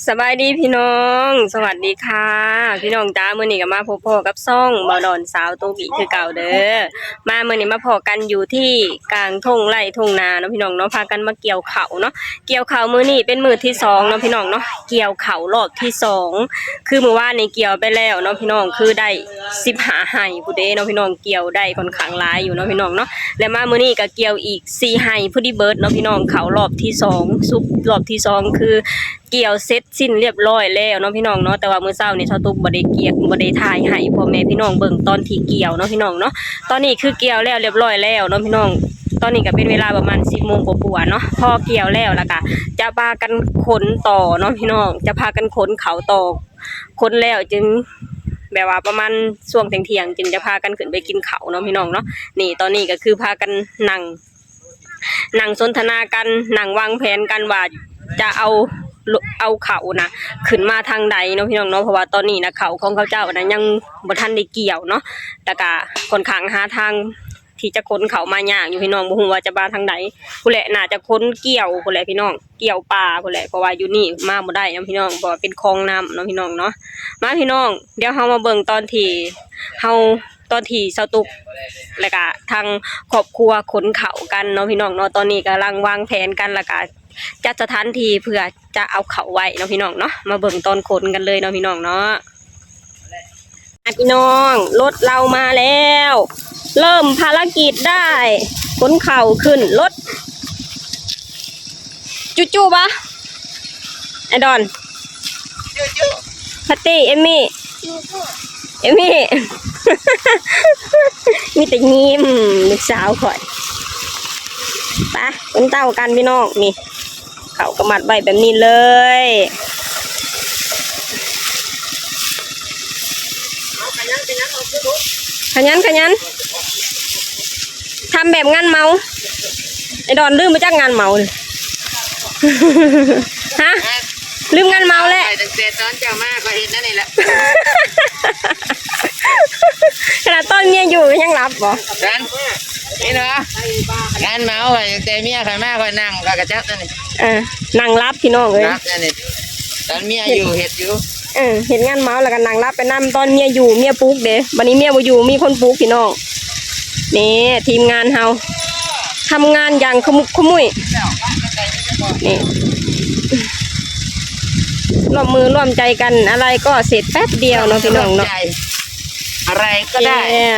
สบายดีพี่น้องสวัสดีค่ะพี่น้องจ้ามื้อนี้ก็มาพบพ่อกับซ่องบ่ดอนสาวตุกอีกคือเก่าเด้อมามื้อนี้มาพอกันอยู่ที่กลางทุ่งไร่ทุ่งนาเนาะพี่น้องเนาะพากันมาเกี่ยวข้าวเนาะเกี่ยวข้าวมื้อนี้เป็นมื้อที่2เนาะพี่น้องเนาะเกี่ยวข้าวรอบที่2คือมื้อวานนี้เกี่ยวไปแล้วเนาะพี่น้องคือได้15ไร่ผู้เด้เนาะพี่น้องเกี่ยวได้ค่อนข้างหลายอยู่เนาะพี่น้องเนาะและมามื้อนี้ก็เกี่ยวอีก4ไร่พอดีเบิดเนาะพี่น้องข้าวรอบที่2ซุปรอบที่2คือเกี่ยวเสร็จสิ้นเรียบร้อยแล้วเนาะพี่น้องเนาะแต่ว่ามื้อเช้านี่ชาวตุ๊กบ่ได้เกี่ยวบ่ได้ถ่ายให้พ่อแม่พี่น้องเบิ่งตอนที่เกี่ยวเนาะพี่น้องเนาะตอนนี้คือเกี่ยวแล้วเรียบร้อยแล้วเนาะพี่น้องตอนนี้ก็เป็นเวลาประมาณ 10 โมงกว่าๆเนาะพอเกี่ยวแล้วก็จะพากันขนต่อเนาะพี่น้องจะพากันขนเขาต่อขนแล้วจึงแบบว่าประมาณช่วงเที่ยงๆจึงจะพากันขึ้นไปกินข้าวเนาะพี่น้องเนาะนี่ตอนนี้ก็คือพากันนั่งสนทนากันนั่งวางแผนกันว่าจะเอาเขานะขึ้นมาทางใดเนาะพี่น้องเนาะเพราะว่าตอนนี้นะเขาของเขาเจ้านะยังบ่ทันได้เกี่ยวเนาะแต่ก็ค่อนข้างหาทางที่จะค้นเขามายากอยู่พี่น้องบ่ฮู้ว่าจะมาทางใดผู้แหละน่าจะค้นเกี่ยวผู้แหละพี่น้องเกี่ยวปลาผู้แหละเพราะว่าอยู่นี่มาบ่ได้เนาะพี่น้องเพราะว่าเป็นคลองน้ำเนาะพี่น้องเนาะมาพี่น้องเดี๋ยวเฮามาเบิ่งตอนที่เซาตุกแล้วก็ทางครอบครัวขนเขากันเนาะพี่น้องเนาะตอนนี้กำลังวางแผนกันแล้วก็จัดสถานที่เพื่อจะเอาเขาไว้เนาะพี่น้องเนาะมาเบิ่งตอนขนกันเลยเนาะพี่น้องเนาะพี่น้องรถเรามาแล้วเริ่มภารกิจได้ขนเข่าขึ้นรถจู้ปะไอดอนพัตตี้เอมี่มีแต่ยิ้มลูกสาวข่อยไปเป็นเต้ากันพี่น้องนี่เขากระมัดใบแบบนี้เลยขยันทำแบบงานเมาไอ้ดอนลืมไปจากงานเมาเลยฮะลืมงานเมาแหละตั้งแต่ตอนเจ้ามากก็เห็นนั่นนี่แหละขนาดต้นเมียอยู่ก็ยังรับบ่กันนี่เนาะงานเมาไปตั้งแต่เมียใครมากก็นั่งก็กระจับนั่นนี่นั่งรับพี่น้องเลยรับนั่นนี่ตอนเมียอยู่เห็ดอยู่เห็นงานเมาแล้วก็นั่งรับไปนั่งตอนเมียอยู่เมียปลุกเด้วันนี้เมียบ่อยู่มีคนปลุกพี่น้องนี่ทีมงานเฮาทำงานอย่างขมุกขมุยนี่ร่วมมือร่วมใจกันอะไรก็เสร็จแป๊บเดียวเนาะพี่น้องเนาะอะไรก็ได้นี่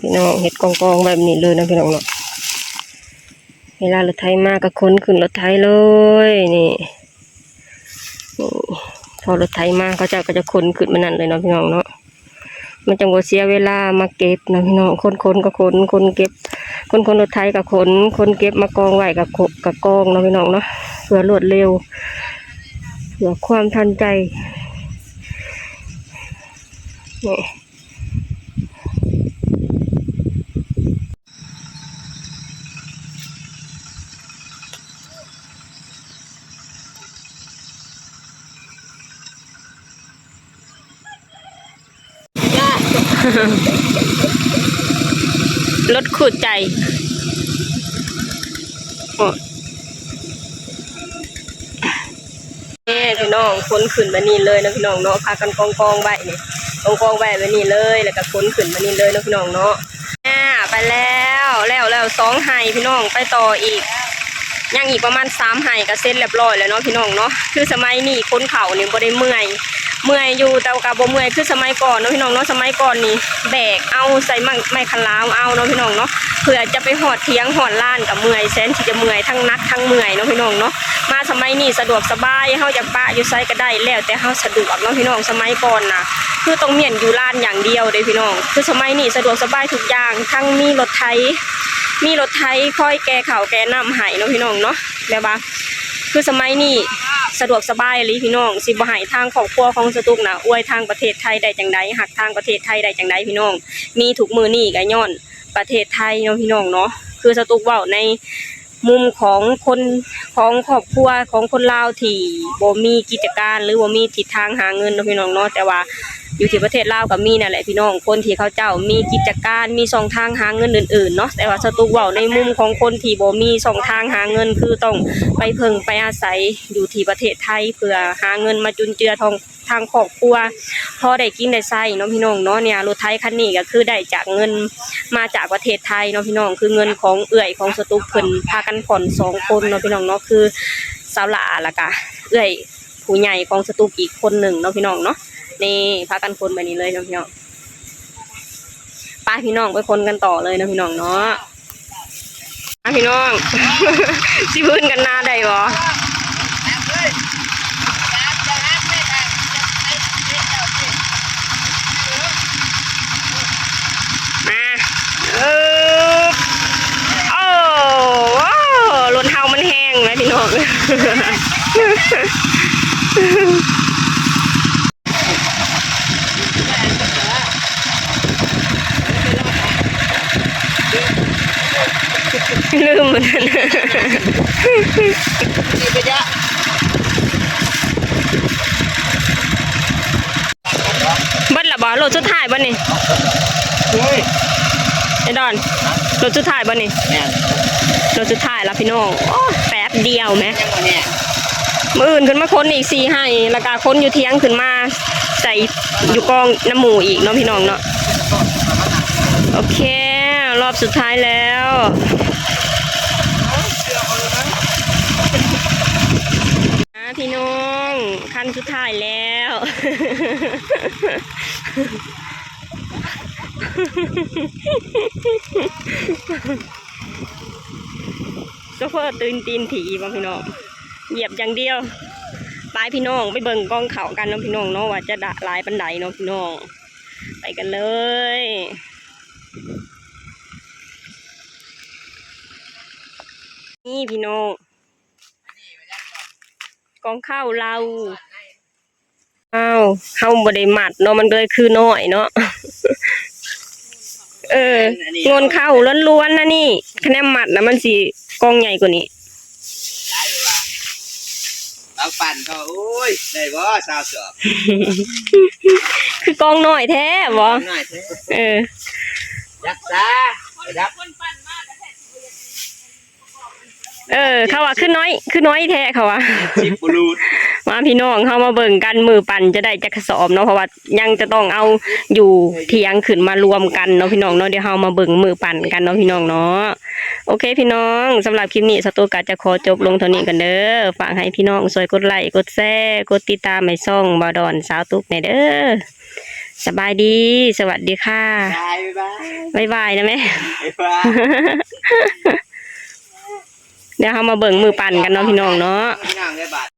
พี่น้องเห็ดกองแบบนี้เลยนะพี่น้องเนาะเวลารถไถมาก็ขนขึ้นรถไถเลยนี่พอรถไถมาเขาจะขนขึ้นมานั่นเลยเนาะพี่น้องเนาะมันจังบ่เสียเวลามาเก็บนะพี่น้องคนก็คนเก็บคนรถไถก็คนเก็บมากองไว้กับกองเนาะพี่น้องเนาะเพื่อรวดเร็วเพื่อความทันใจนี่รถขูดใจนี่พี่น้องขนขึ้นมานี่เลยนะพี่น้องเนาะพากันกองไว้นี่กองไว้แบบนี้เลยแล้วก็ขนขึ้นมานี่เลยนะพี่น้องเนาะไปแล้ว2 ไห่พี่น้องไปต่ออีกยังอีกประมาณ3 ไห่ก็เสร็จเรียบร้อยแล้วเนาะพี่น้องเนาะคือสมัยนี้ขนเข่านี่บ่ได้เมื่อยอยู่แต่ก็บ่เมื่อยคือสมัยก่อนเนาะพี่น้องเนาะสมัยก่อนนี่แบกเอาใส่ไม้คันลาวเอาเนาะพี่น้องเนาะเพื่อจะไปหอดเทียงหอดล้านกับเมื่อยแสนที่จะเมื่อยทั้งนักทั้งเมื่อยเนาะพี่น้องเนาะมาสมัยนี้สะดวกสบายเฮาจะปะอยู่ไสก็ได้แล้วแต่เฮาสะดวกเนาะพี่น้องสมัยก่อนน่ะคือต้องเมียนอยู่ล้านอย่างเดียวเด้พี่น้องคือสมัยนี้สะดวกสบายทุกอย่างทั้งมีรถไถคอยแก่ข่าวแก่น้ำให้เนาะพี่น้องเนาะแบบว่าคือสมัยนี้สะดวกสบายเลยพี่น้องสิบ่ให้ทางครอบครัวของสตุกนะอวยทางประเทศไทยได้จังใดหักทางประเทศไทยได้จังใดพี่น้องมีถูกมือนี่ก็ย้อนประเทศไทยเนาะพี่น้องเนาะคือสตุกเว้าในมุมของคนของครอบครัวของคนลาวที่บ่มีกิจการหรือบ่มีทิศทางหาเงินเนาะพี่น้องเนาะแต่ว่า อยู่ที่ประเทศลาวก็มีนั่นแหละพี่น้องคนที่เขาเจ้ามีกิจการมีช่องทางหาเงินอื่นๆเนาะแต่ว่าสตุกเว้าในมุมของคนที่บ่มีช่องทางหาเงินคือต้องไปเพิ่งไปอาศัยอยู่ที่ประเทศไทยเพื่อหาเงินมาจุนเจือทางครอบครัวพอได้กินได้ใช้เนาะพี่น้องเนาะเนี่ยรถไถคันนี้ก็คือได้จากเงินมาจากประเทศไทยเนาะพี่น้องคือเงินของเอื้อยของสตุกเพิ่นพากันผ่อน2คนเนาะพี่น้องเนาะคือสาวหลาแล้วก็เอื้อยผู้ใหญ่ของสตุกอีกคนหนึ่งเนาะพี่น้องเนาะนี่พากันคนแบบนี้เลยเนาะพี่น้องไปพี่น้องไปคนกันต่อเลยเนาะพี่น้องเนาะพี่น้อง สิพื้นกันหน้าได้บ่มาโอ้ว้าวรถเฮามันแห้งนะพี่น้อง ลืมเหมือนกัน นี่ไปจ้ะ เบิ้ลละบ่รถสุดท้ายบ่นี่ เฮ้ย ไอ้ดอนรถสุดท้ายบ่นี่ แม่น รถสุดท้ายละพี่น้องโอ้แป๊บเดียวแหม ยังบ่แน่ มื้ออื่นขึ้นมาค้นอีก4ให้แล้วก็ค้นอยู่เที่ยงขึ้นมาใส่อยู่กองน้ำหมูอีกเนาะพี่น้องเนาะโอเครอบสุดท้ายแล้วพี่น้องขั้นสุดท้ายแล้ว โซเฟอร์ตื่นตีนถีบ่พี่น้องเหยียบอย่างเดียวไปพี่น้องไปเบิ่งกองเขากันเนาะพี่น้องเนาะว่าจะด่าลายปันไดเนาะพี่น้องไปกันเลยนี่พี่น้องกองข้าวเราอ้าวเฮาบ่ได้หมัดเนาะมันก็เลยคือน้อยเนาะ งนเข้าล้วนๆนะนี่คะแนนหมัดนะมันสิกองใหญ่กว่านี้ ได้อยู่ว่าเราปั่นก็โอ้ยได้บ่สาวเสือ คือกองน้อยแท้บ่ หน่อยเถอะ ยักษ์ซะยักษ์ เขาว่าขึ้นน้อยแท้เขาว่า สิบรูด มาพี่น้องเฮามาเบิ่งกันมือปั่นจะได้จักกระสอบเนาะเพราะว่ายังจะต้องเอาอยู่เถียงขึ้นมารวมกันเนาะพี่น้องเนาะเดี๋ยวเฮามาเบิ่งมือปั่นกันเนาะพี่น้องเนาะโอเคพี่น้องสำหรับคลิปนี้สตูก็จะขอจบลงเท่านี้กันเด้อฝากให้พี่น้องช่วยกดไลค์กดแชร์กดติดตามให้ช่องบ่าวดอนสาวตุ๊กในเด้อสบายดีสวัสดีค่ะ บาย บ๊ายบายนะแม่ บาย เดี๋ยวเฮามาเบิ่งมือปั่นกันเนาะพี่น้องเนาะ พี่น้องได้บาท